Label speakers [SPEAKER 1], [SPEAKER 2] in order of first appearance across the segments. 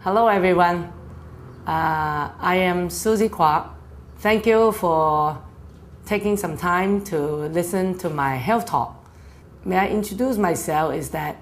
[SPEAKER 1] Hello everyone, I am Susie Kuok. Thank you for taking some time to listen to my health talk. May I introduce myself is that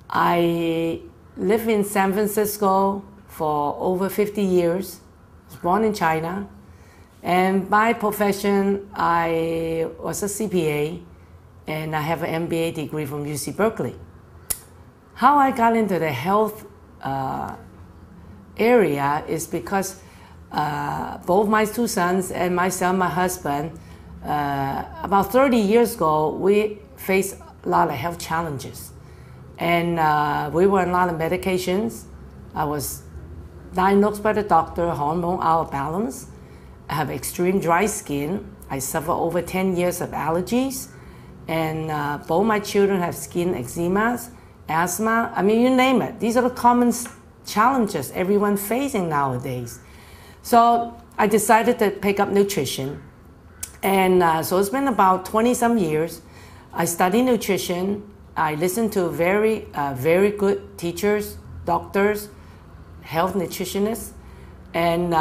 [SPEAKER 1] I live in San Francisco for over 50 years. I was born in China, and by profession I was a CPA and I have an MBA degree from UC Berkeley. How I got into the health area is because both my two sons and myself, my husband, about 30 years ago, we faced a lot of health challenges. And we were on a lot of medications. I was diagnosed by the doctor, hormone out of balance. I have extreme dry skin. I suffer over 10 years of allergies. And both my children have skin eczemas, asthma, I mean, you name it. These are the common challenges everyone facing nowadays. So I decided to pick up nutrition. And so it's been about 20 some years. I study nutrition. I listen to very good teachers, doctors, health nutritionists. And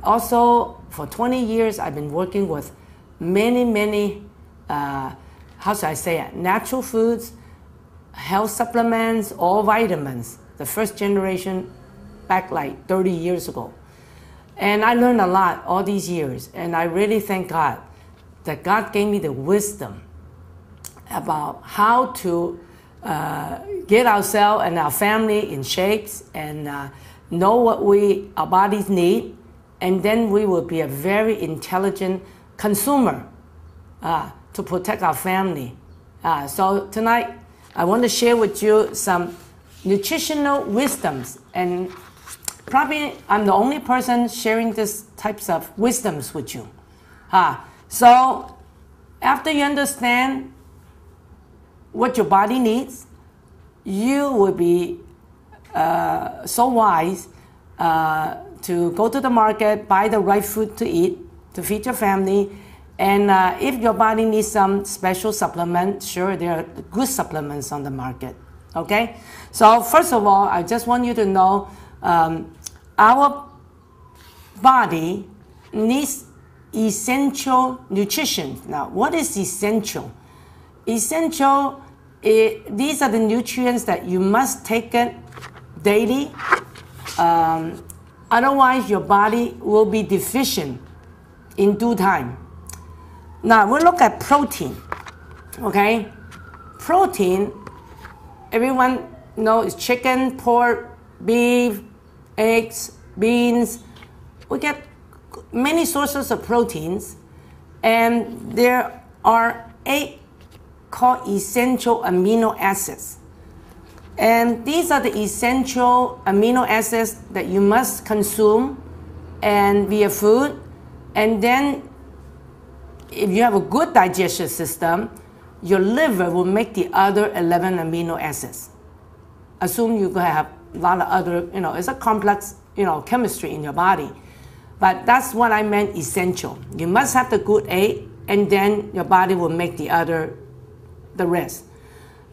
[SPEAKER 1] also for 20 years, I've been working with many, how should I say it, natural foods, health supplements, all vitamins. The first generation back like 30 years ago. And I learned a lot all these years. And I really thank God that God gave me the wisdom about how to get ourselves and our family in shapes and know what our bodies need. And then we will be a very intelligent consumer to protect our family. So tonight, I want to share with you some nutritional wisdoms, and probably I'm the only person sharing these types of wisdoms with you. So after you understand what your body needs, you will be so wise to go to the market, buy the right food to eat, to feed your family. And if your body needs some special supplement, sure, there are good supplements on the market. Okay, so first of all, I just want you to know our body needs essential nutrition. Now, what is essential? Essential, these are the nutrients that you must take it daily. Otherwise, your body will be deficient in due time. Now, we'll look at protein. Okay, protein. Everyone knows chicken, pork, beef, eggs, beans. We get many sources of proteins, and there are 8 called essential amino acids. And these are the essential amino acids that you must consume and via food. And then if you have a good digestion system, your liver will make the other 11 amino acids. Assume you have a lot of other, it's a complex, chemistry in your body. But that's what I meant essential. You must have the good 8, and then your body will make the rest.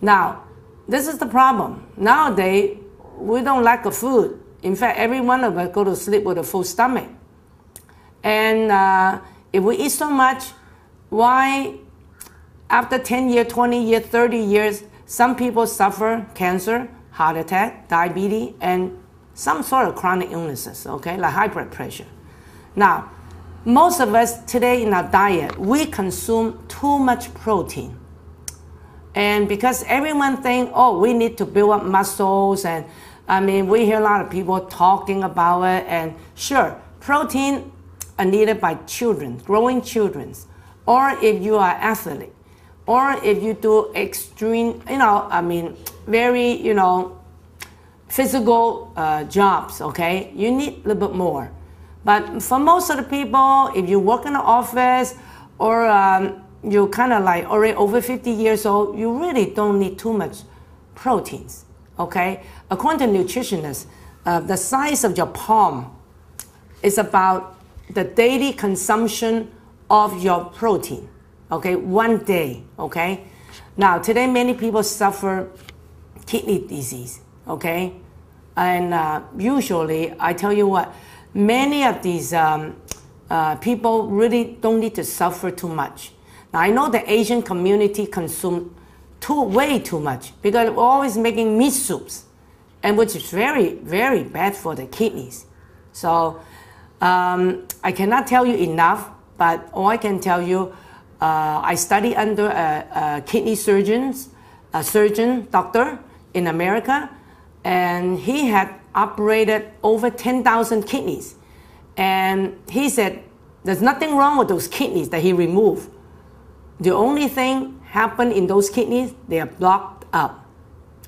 [SPEAKER 1] Now, this is the problem. Nowadays, we don't lack of food. In fact, every one of us go to sleep with a full stomach. And if we eat so much, why after 10 years, 20 years, 30 years, some people suffer cancer, heart attack, diabetes, and some sort of chronic illnesses, okay, like high blood pressure. Now, most of us today in our diet, we consume too much protein. And because everyone thinks, oh, we need to build up muscles, and I mean, we hear a lot of people talking about it, and sure, protein are needed by children, growing children, or if you are an athlete, or if you do extreme, very, physical jobs, okay? You need a little bit more. But for most of the people, if you work in an office, or you're kind of like already over 50 years old, you really don't need too much proteins, okay? According to nutritionists, the size of your palm is about the daily consumption of your protein, okay, 1 day, okay? Now, today many people suffer kidney disease, okay? And usually, I tell you what, many of these people really don't need to suffer too much. Now, I know the Asian community consume way too much because we're always making meat soups, and which is very, very bad for the kidneys. So I cannot tell you enough, but all I can tell you, I study under a kidney surgeon doctor in America, and he had operated over 10,000 kidneys. And he said, there's nothing wrong with those kidneys that he removed. The only thing happened in those kidneys, they are blocked up,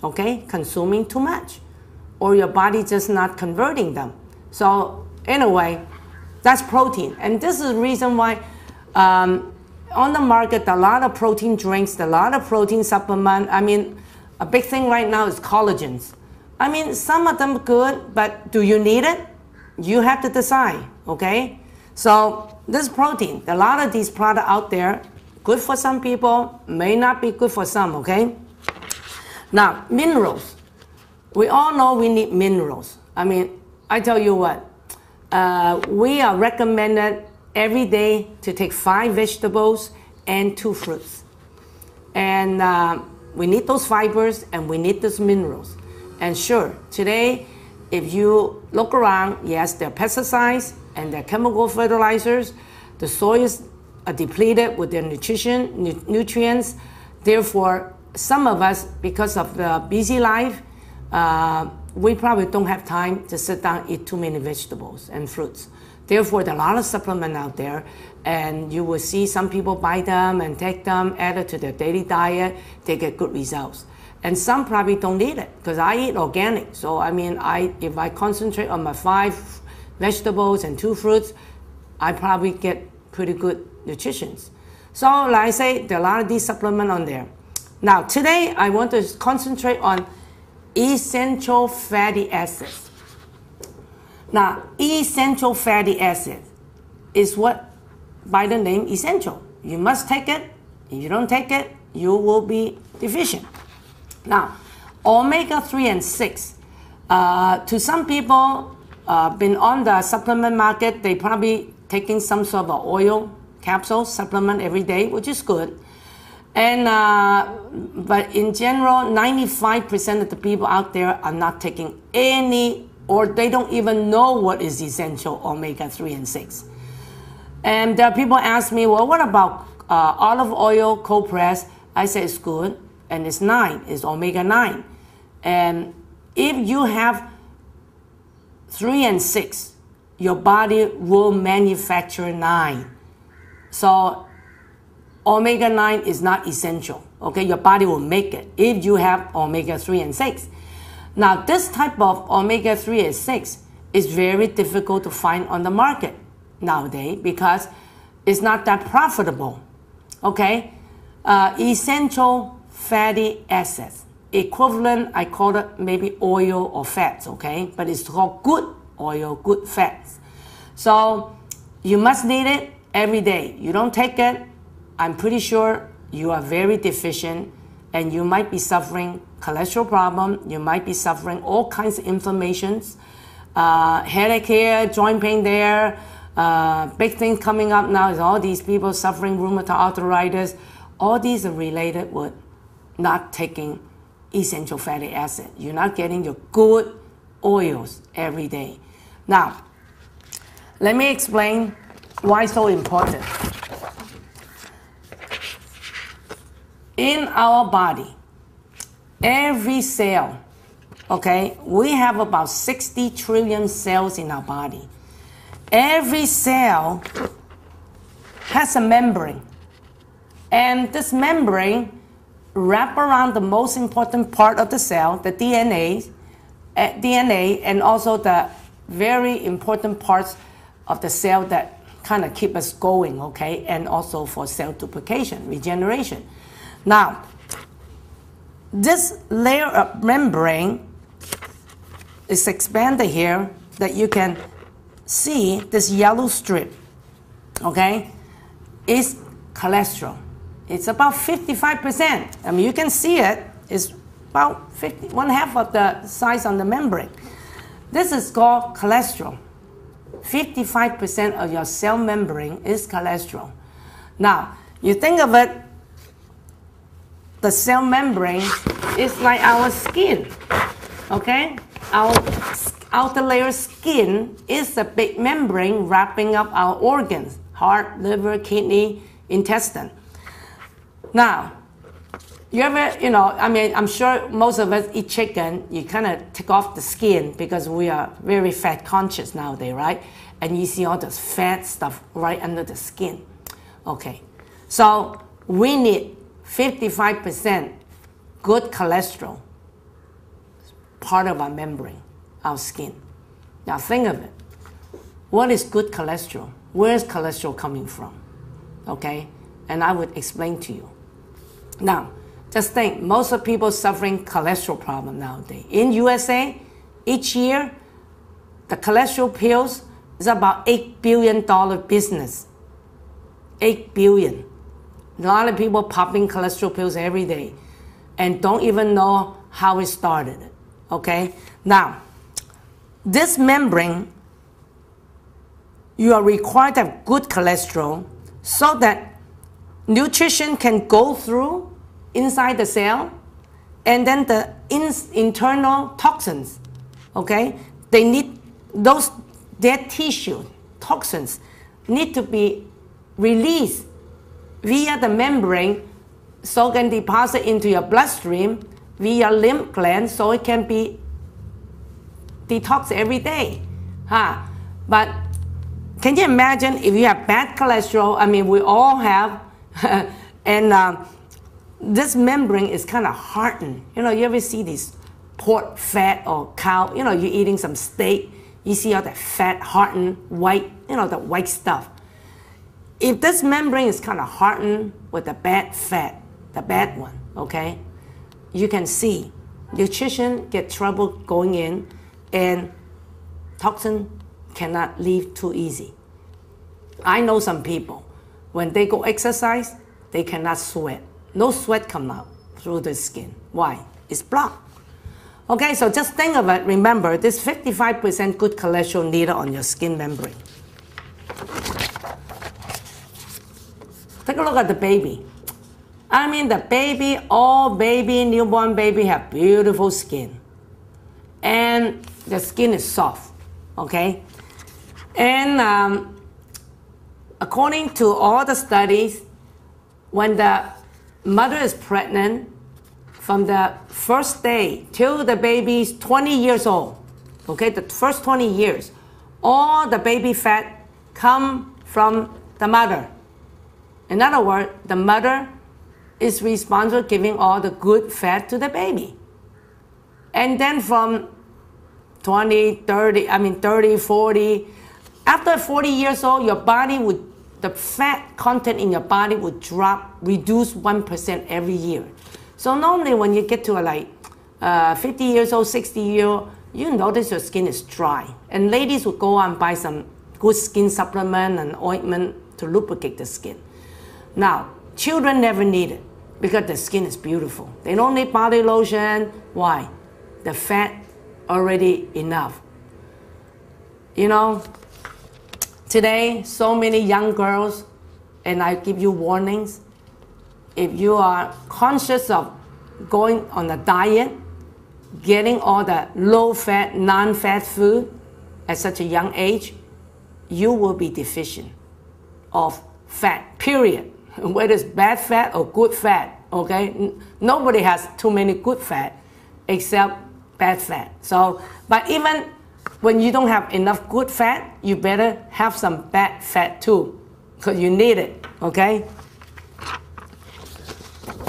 [SPEAKER 1] okay? Consuming too much, or your body just not converting them. So anyway, that's protein. And this is the reason why on the market, a lot of protein drinks, a lot of protein supplement. I mean, a big thing right now is collagens. I mean, some of them good, but do you need it? You have to decide, okay? So this protein, a lot of these products out there, good for some people, may not be good for some, okay? Now, minerals. We all know we need minerals. I mean, I tell you what, we are recommended every day to take 5 vegetables and 2 fruits. And we need those fibers and we need those minerals. And sure, today, if you look around, yes, there are pesticides and there are chemical fertilizers. The soils are depleted with their nutrients. Therefore, some of us, because of the busy life, we probably don't have time to sit down and eat too many vegetables and fruits. Therefore, there are a lot of supplements out there, and you will see some people buy them and take them, add it to their daily diet. They get good results. And some probably don't need it, because I eat organic. So, I mean, if I concentrate on my 5 vegetables and 2 fruits, I probably get pretty good nutrition. So, like I say, there are a lot of these supplements on there. Now, today, I want to concentrate on essential fatty acids. Now, essential fatty acid is what, by the name, essential. You must take it. If you don't take it, you will be deficient. Now, omega-3 and 6, to some people been on the supplement market, they probably taking some sort of oil capsule supplement every day, which is good. And but in general, 95% of the people out there are not taking any, or they don't even know what is essential omega-3 and 6. And there are people ask me, well, what about olive oil cold press? I say it's good. And it's 9, it's omega-9. And if you have 3 and 6, your body will manufacture 9. So omega-9 is not essential, okay? Your body will make it if you have omega-3 and 6. Now, this type of omega-3 and 6 is very difficult to find on the market nowadays because it's not that profitable, okay? Essential fatty acids, equivalent, I call it maybe oil or fats, okay? But it's called good oil, good fats. So you must need it every day. You don't take it, I'm pretty sure you are very deficient and you might be suffering cholesterol problem, you might be suffering all kinds of inflammations, headache here, joint pain there. Big thing coming up now is all these people suffering rheumatoid arthritis. All these are related with not taking essential fatty acid. You're not getting your good oils every day. Now, let me explain why it's so important. In our body, every cell, okay, we have about 60 trillion cells in our body. Every cell has a membrane. And this membrane wrap around the most important part of the cell, the DNA, and also the very important parts of the cell that kind of keep us going, okay, and also for cell duplication, regeneration. Now, this layer of membrane is expanded here that you can see this yellow strip, okay, is cholesterol. It's about 55%. I mean, you can see it. It's about 1/2 of the size on the membrane. This is called cholesterol. 55% of your cell membrane is cholesterol. Now, you think of it, the cell membrane is like our skin, okay? Our outer layer skin is the big membrane wrapping up our organs, heart, liver, kidney, intestine. Now, you ever, I'm sure most of us eat chicken, you kind of take off the skin because we are very fat conscious nowadays, right? And you see all this fat stuff right under the skin. Okay, so we need 55% good cholesterol, part of our membrane, our skin. Now think of it. What is good cholesterol? Where is cholesterol coming from? Okay, and I would explain to you. Now, just think, most of people suffering cholesterol problem nowadays. In USA, each year, the cholesterol pills is about $8 billion business. 8 billion. A lot of people popping cholesterol pills every day and don't even know how it started. Okay? Now, this membrane, you are required to have good cholesterol so that nutrition can go through inside the cell, and then the internal toxins, okay? They need those dead tissue toxins need to be released via the membrane so it can deposit into your bloodstream via lymph glands so it can be detoxed every day. But can you imagine if you have bad cholesterol? I mean, we all have, and this membrane is kind of hardened. You ever see this pork fat or cow? You're eating some steak, you see all that fat, hardened, white, the white stuff. If this membrane is kind of hardened with the bad fat, the bad one, okay, you can see nutrition get trouble going in and toxin cannot leave too easy. I know some people, when they go exercise, they cannot sweat. No sweat come out through the skin. Why? It's blocked. Okay, so just think of it. Remember, this 55% good cholesterol needed on your skin membrane. Take a look at the baby. I mean, the baby, all baby, newborn baby have beautiful skin. And the skin is soft, okay? And according to all the studies, when the mother is pregnant, from the first day till the baby is 20 years old, okay, the first 20 years, all the baby fat come from the mother. In other words, the mother is responsible for giving all the good fat to the baby. And then from 30, 40, after 40 years old, your body would, the fat content in your body would drop, reduce 1% every year. So normally when you get to like 50 years old, 60 years old, you notice your skin is dry. And ladies would go and buy some good skin supplement and ointment to lubricate the skin. Now, children never need it because the skin is beautiful. They don't need body lotion. Why? The fat already enough. Today, so many young girls, and I give you warnings, if you are conscious of going on a diet, getting all the low-fat, non-fat food at such a young age, you will be deficient of fat, period. Whether it's bad fat or good fat, okay? Nobody has too many good fat except bad fat. So, but even when you don't have enough good fat, you better have some bad fat too, because you need it, okay?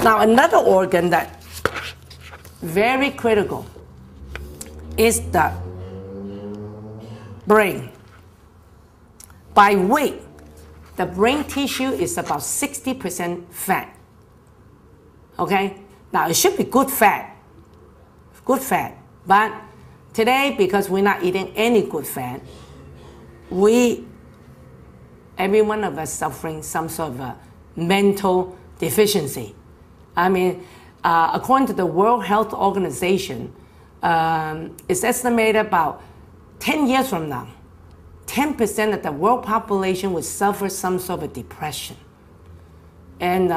[SPEAKER 1] Now, another organ that very critical is the brain. By weight, the brain tissue is about 60% fat. Okay? Now, it should be good fat. But today, because we're not eating any good fat, every one of us suffering some sort of a mental deficiency. I mean, according to the World Health Organization, it's estimated about 10 years from now, 10% of the world population will suffer some sort of depression. And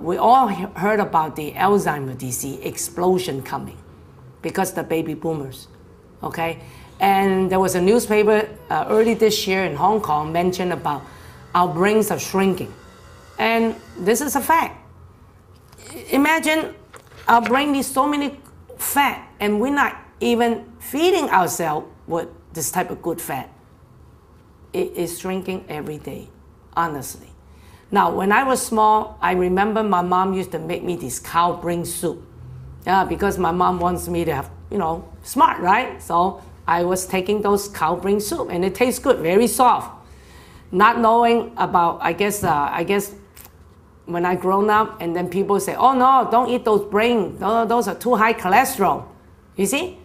[SPEAKER 1] we all heard about the Alzheimer's disease explosion coming because the baby boomers, okay? And there was a newspaper early this year in Hong Kong mentioned about our brains are shrinking. And this is a fact. Imagine our brain needs so many fat and we're not even feeding ourselves with this type of good fat. It is shrinking every day, honestly. Now, when I was small, I remember my mom used to make me this cow brain soup. Yeah, because my mom wants me to have, smart, right? So I was taking those cow brain soup and it tastes good, very soft. Not knowing about, I guess when I grown up and then people say, oh no, don't eat those brains. Those are too high cholesterol. You see?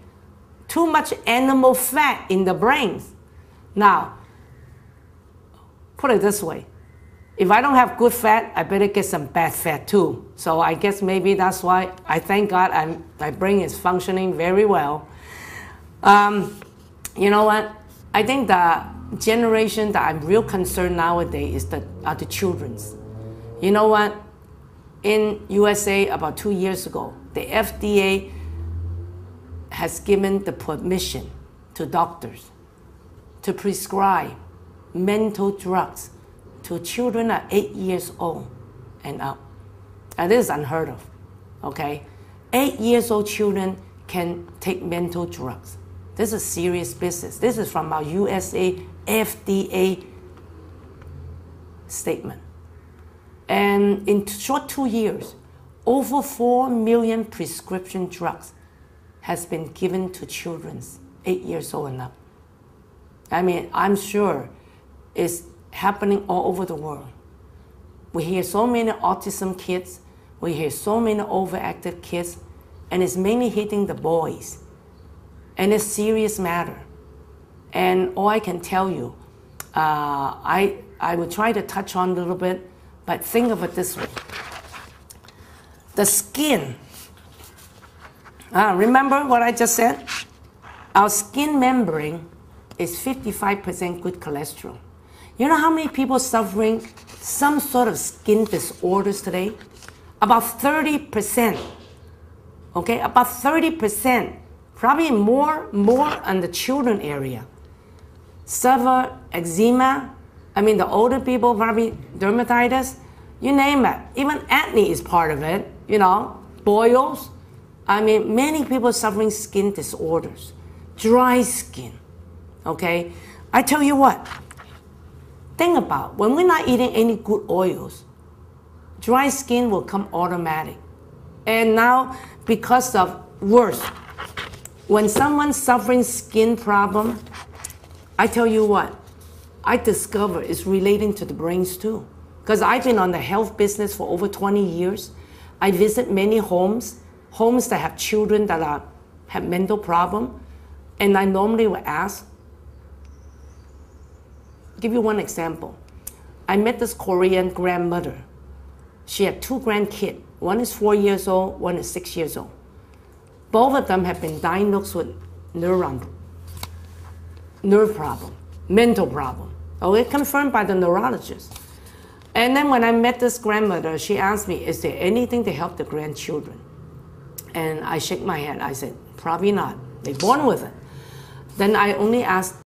[SPEAKER 1] Too much animal fat in the brains. Now, put it this way. If I don't have good fat, I better get some bad fat too. So I guess maybe that's why I thank God my brain is functioning very well. You know what? I think the generation that I'm real concerned nowadays are the children's. You know what? In USA about 2 years ago, the FDA has given the permission to doctors to prescribe mental drugs to children at 8 years old and up. And this is unheard of, okay? 8 years old children can take mental drugs. This is serious business. This is from our USA FDA statement. And in short 2 years, over 4 million prescription drugs has been given to children 8 years old and up. I mean, I'm sure it's happening all over the world. We hear so many autism kids, we hear so many overactive kids, and it's mainly hitting the boys. And it's a serious matter. And all I can tell you, I will try to touch on a little bit, but think of it this way. The skin, remember what I just said? Our skin membrane is 55% good cholesterol. You know how many people suffering some sort of skin disorders today? About 30%, okay? About 30%, probably more on the children area. Suffer eczema, the older people probably dermatitis, you name it. Even acne is part of it, boils. Many people suffering skin disorders, dry skin, okay? I tell you what, think about when we're not eating any good oils, dry skin will come automatic. And now, because of worse, when someone's suffering skin problem, I tell you what, I discover it's relating to the brains too. Because I've been on the health business for over 20 years. I visit many homes that have children that have mental problem, and I normally will ask, give you one example. I met this Korean grandmother. She had 2 grandkids. One is 4 years old, one is 6 years old. Both of them have been diagnosed with nerve problem, mental problem. Okay, confirmed by the neurologist. And then when I met this grandmother, she asked me, is there anything to help the grandchildren? And I shake my head. I said, probably not. They're born with it. Then I only asked